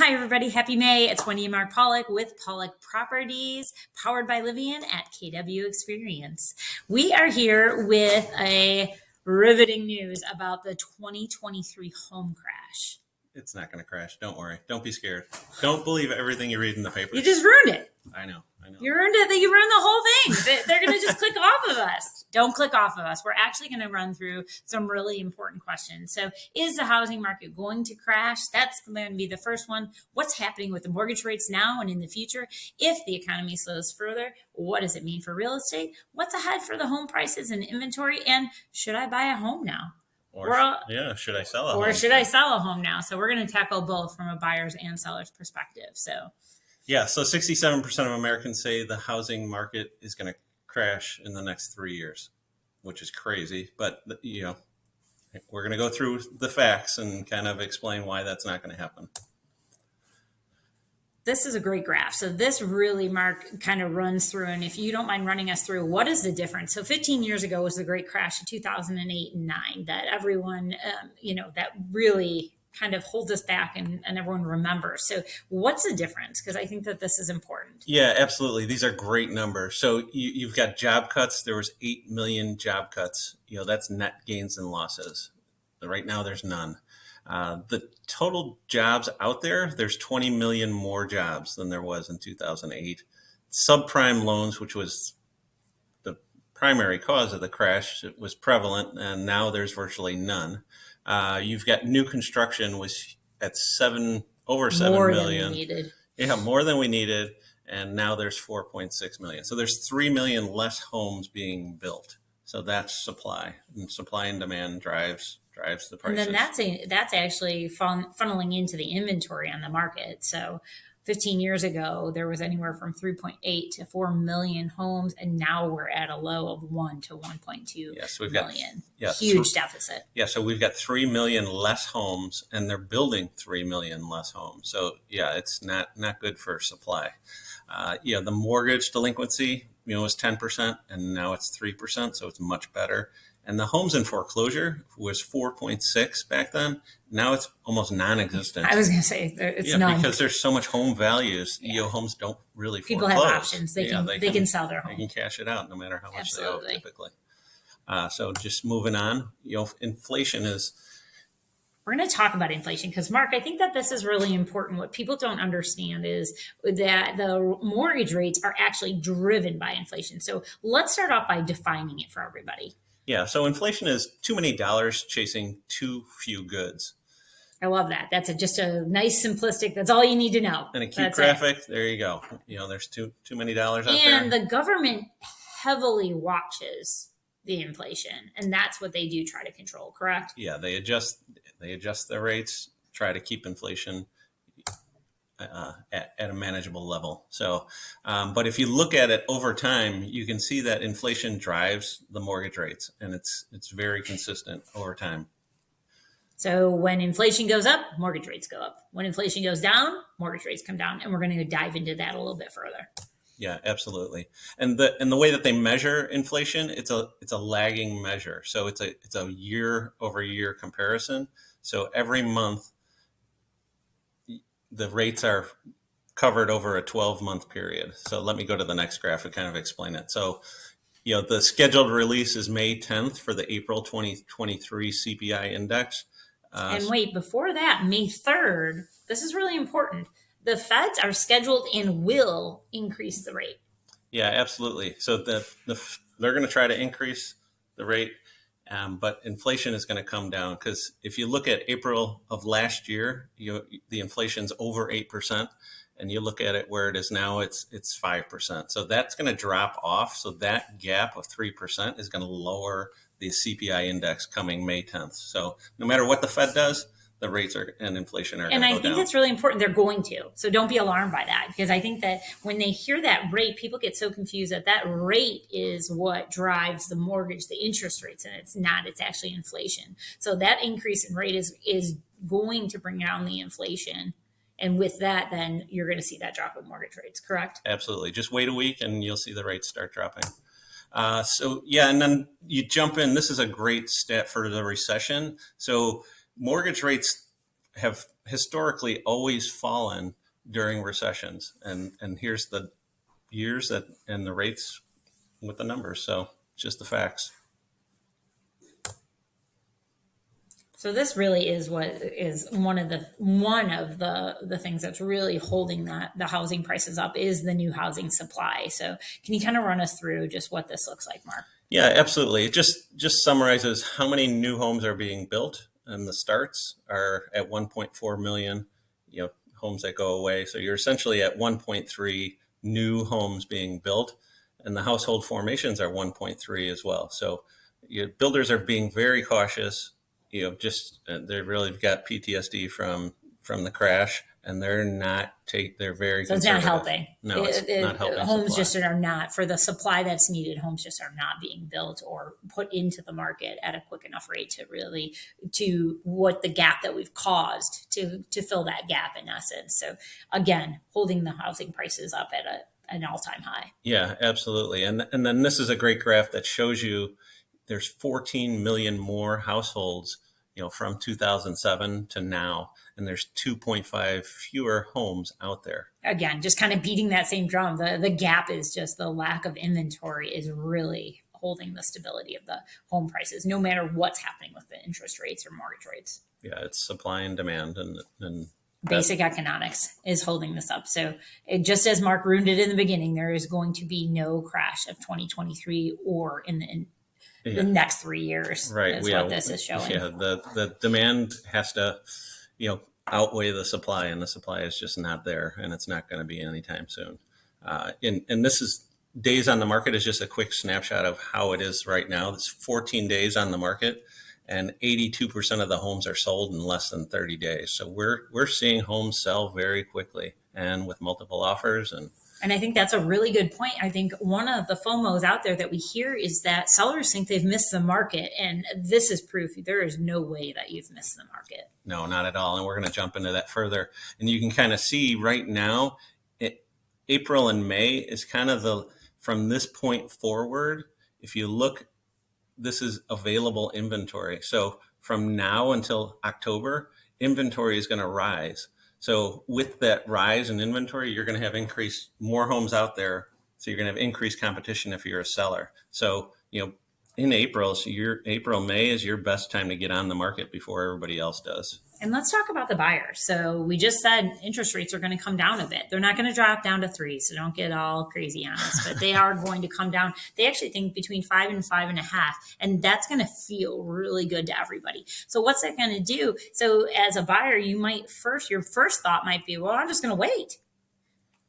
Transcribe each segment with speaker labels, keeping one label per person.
Speaker 1: Hi, everybody. Happy May. It's Wendy and Mark Pollock with Pollock Properties, powered by Livian at KW Experience. We are here with a riveting news about the 2023 home crash.
Speaker 2: It's not going to crash. Don't worry. Don't be scared. Don't believe everything you read in the papers.
Speaker 1: You just ruined it.
Speaker 2: I know.
Speaker 1: You ruined it. You ruined the whole thing. They're going to just click off of us. Don't click off of us. We're actually going to run through some really important questions. So, is the housing market going to crash? That's going to be the first one. What's happening with the mortgage rates now and in the future? If the economy slows further, what does it mean for real estate? What's ahead for the home prices and inventory? And should I buy a home now?
Speaker 2: Should I sell a home?
Speaker 1: Or should I sell a home now? So, we're going to tackle both from a buyer's and seller's perspective. So
Speaker 2: 67% of Americans say the housing market is going to crash in the next 3 years, which is crazy. But, we're going to go through the facts and kind of explain why that's not going to happen.
Speaker 1: This is a great graph. So this really, Mark, kind of runs through. And if you don't mind running us through, what is the difference? So 15 years ago was the great crash of 2008 and 9 that everyone, that really kind of holds us back and everyone remembers. So what's the difference? Because I think that this is important.
Speaker 2: Yeah, absolutely. These are great numbers. So you've got job cuts. There was 8 million job cuts. That's net gains and losses. Right now, there's none. The total jobs out there's 20 million more jobs than there was in 2008. Subprime loans, which was the primary cause of the crash, it was prevalent, and now there's virtually none. You've got new construction was at over 7
Speaker 1: more
Speaker 2: million.
Speaker 1: Than we needed.
Speaker 2: Yeah, more than we needed. And now there's 4.6 million. So there's 3 million less homes being built. So that's supply, and supply and demand drives the prices.
Speaker 1: And then that's actually funneling into the inventory on the market. So 15 years ago, there was anywhere from 3.8 to 4 million homes, and now we're at a low of 1 to 1.2 million. Huge deficit.
Speaker 2: Yeah, so we've got 3 million less homes, and they're building 3 million less homes. So yeah, it's not good for supply. The mortgage delinquency, was 10%, and now it's 3%, so it's much better. And the homes in foreclosure was 4.6 back then. Now it's almost non-existent.
Speaker 1: I was going to say it's none.
Speaker 2: Because there's so much home values. Homes don't really
Speaker 1: People
Speaker 2: foreclose.
Speaker 1: have options. They can sell their home.
Speaker 2: They can cash it out no matter how much
Speaker 1: Absolutely.
Speaker 2: they owe typically. So just moving on, inflation is.
Speaker 1: We're going to talk about inflation because, Mark, I think that this is really important. What people don't understand is that the mortgage rates are actually driven by inflation. So let's start off by defining it for everybody.
Speaker 2: Yeah, so inflation is too many dollars chasing too few goods.
Speaker 1: I love that. That's just a nice simplistic, that's all you need to know.
Speaker 2: And a cute graphic, there you go. There's too many dollars out there.
Speaker 1: And the government heavily watches the inflation, and that's what they do try to control, correct?
Speaker 2: Yeah, they adjust their rates, try to keep inflation at a manageable level. So, but if you look at it over time, you can see that inflation drives the mortgage rates, and it's very consistent over time.
Speaker 1: So when inflation goes up, mortgage rates go up. When inflation goes down, mortgage rates come down, and we're going to dive into that a little bit further.
Speaker 2: Yeah, absolutely. And the way that they measure inflation, it's a lagging measure. So it's a year over year comparison. So every month, the rates are covered over a 12-month period. So let me go to the next graph and kind of explain it. So, the scheduled release is May 10th for the April 2023 CPI index.
Speaker 1: And wait, before that, May 3rd, this is really important. The Feds are scheduled and will increase the rate.
Speaker 2: Yeah, absolutely. So they're going to try to increase the rate. But inflation is going to come down because if you look at April of last year, the inflation's over 8%, and you look at it where it is now, it's 5%. So that's going to drop off. So that gap of 3% is going to lower the CPI index coming May 10th. So no matter what the Fed does, the rates and inflation are going to go down.
Speaker 1: And I think that's really important. They're going to. So don't be alarmed by that, because I think that when they hear that rate, people get so confused that rate is what drives the mortgage, the interest rates, and it's not. It's actually inflation. So that increase in rate is going to bring down the inflation. And with that, then you're going to see that drop in mortgage rates, correct?
Speaker 2: Absolutely. Just wait a week and you'll see the rates start dropping. And then you jump in. This is a great stat for the recession. So mortgage rates have historically always fallen during recessions. And here's the years that and the rates with the numbers. So just the facts.
Speaker 1: So this really is what is one of the things that's really holding the housing prices up is the new housing supply. So can you kind of run us through just what this looks like, Mark?
Speaker 2: Yeah, absolutely. It just summarizes how many new homes are being built, and the starts are at 1.4 million, homes that go away. So you're essentially at 1.3 new homes being built, and the household formations are 1.3 as well. So builders are being very cautious. They really got PTSD from the crash, and they're very
Speaker 1: So it's not
Speaker 2: conservative.
Speaker 1: helping.
Speaker 2: No, it's not helping
Speaker 1: Homes
Speaker 2: supply.
Speaker 1: just are not, for the supply that's needed, homes just are not being built or put into the market at a quick enough rate to what the gap that we've caused to fill that gap in essence. So again, holding the housing prices up at an all-time high.
Speaker 2: Yeah, absolutely. And then this is a great graph that shows you there's 14 million more households, from 2007 to now, and there's 2.5 fewer homes out there.
Speaker 1: Again, just kind of beating that same drum. The gap is just the lack of inventory is really holding the stability of the home prices, no matter what's happening with the interest rates or mortgage rates.
Speaker 2: Yeah, it's supply and demand, and
Speaker 1: basic economics is holding this up. So just as Mark ruined it in the beginning, there is going to be no crash of 2023 or in the next 3 years.
Speaker 2: Right.
Speaker 1: Is what this is showing.
Speaker 2: Yeah, the demand has to, outweigh the supply, and the supply is just not there, and it's not going to be anytime soon. And this is days on the market is just a quick snapshot of how it is right now. It's 14 days on the market, and 82% of the homes are sold in less than 30 days. So we're seeing homes sell very quickly and with multiple offers.
Speaker 1: And I think that's a really good point. I think one of the FOMOs out there that we hear is that sellers think they've missed the market. And this is proof there is no way that you've missed the market.
Speaker 2: No, not at all. And we're going to jump into that further. And you can kind of see right now, April and May is kind of from this point forward, if you look, this is available inventory. So from now until October, inventory is going to rise. So with that rise in inventory, you're going to have more homes out there. So you're going to have increased competition if you're a seller. So, in April, May is your best time to get on the market before everybody else does.
Speaker 1: And let's talk about the buyers. So we just said interest rates are going to come down a bit. They're not going to drop down to 3, so don't get all crazy on us, but they are going to come down. They actually think between 5 and 5.5, and that's going to feel really good to everybody. So what's that going to do? So as a buyer, your first thought might be, well, I'm just going to wait.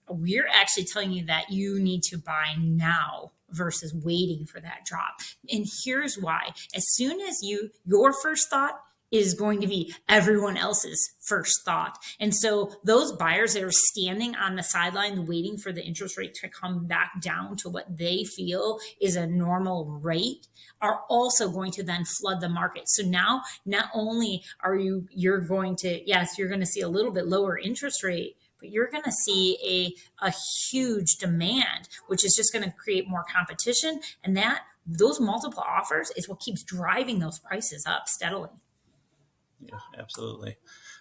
Speaker 1: We're actually telling you that you need to buy now versus waiting for that drop. And here's why. As soon as your first thought is going to be everyone else's first thought. And so those buyers that are standing on the sideline waiting for the interest rate to come back down to what they feel is a normal rate are also going to then flood the market. So now not only you're going to see a little bit lower interest rate, but you're going to see a huge demand, which is just going to create more competition. And those multiple offers is what keeps driving those prices up steadily.
Speaker 2: Yeah, absolutely.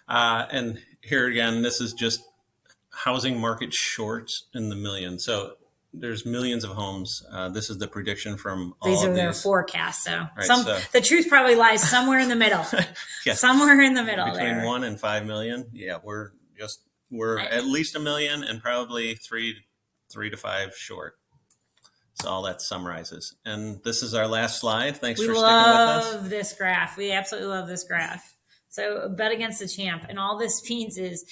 Speaker 2: And here again, this is just housing market shorts in the millions. So there's millions of homes. This is the prediction from all
Speaker 1: these
Speaker 2: of
Speaker 1: are their
Speaker 2: these
Speaker 1: forecasts. So,
Speaker 2: right,
Speaker 1: the truth probably lies somewhere in the middle.
Speaker 2: Yeah,
Speaker 1: somewhere in the middle
Speaker 2: between
Speaker 1: there.
Speaker 2: 1 and 5 million. Yeah, we're at least 1 million and probably 3 to 5 short. So all that summarizes. And this is our last slide. Thanks for sticking with us.
Speaker 1: We love this graph. We absolutely love this graph. So bet against the champ. And all this means is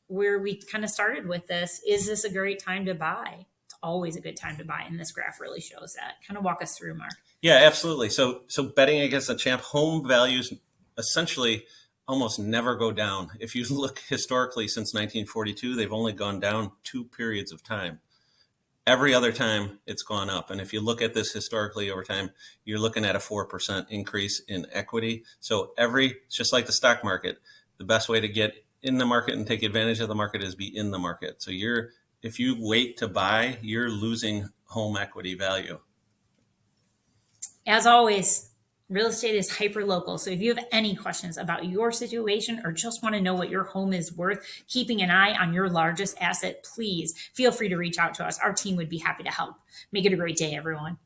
Speaker 1: where we kind of started with this. Is this a great time to buy? It's always a good time to buy. And this graph really shows that. Kind of walk us through, Mark.
Speaker 2: Yeah, absolutely. So betting against the champ, home values essentially almost never go down. If you look historically since 1942, they've only gone down 2 periods of time. Every other time it's gone up. And if you look at this historically over time, you're looking at a 4% increase in equity. So it's just like the stock market. The best way to get in the market and take advantage of the market is be in the market. So if you wait to buy, you're losing home equity value.
Speaker 1: As always, Real estate is hyper local. So if you have any questions about your situation or just want to know what your home is worth, keeping an eye on your largest asset, please feel free to reach out to us. Our team would be happy to help. Make it a great day, everyone.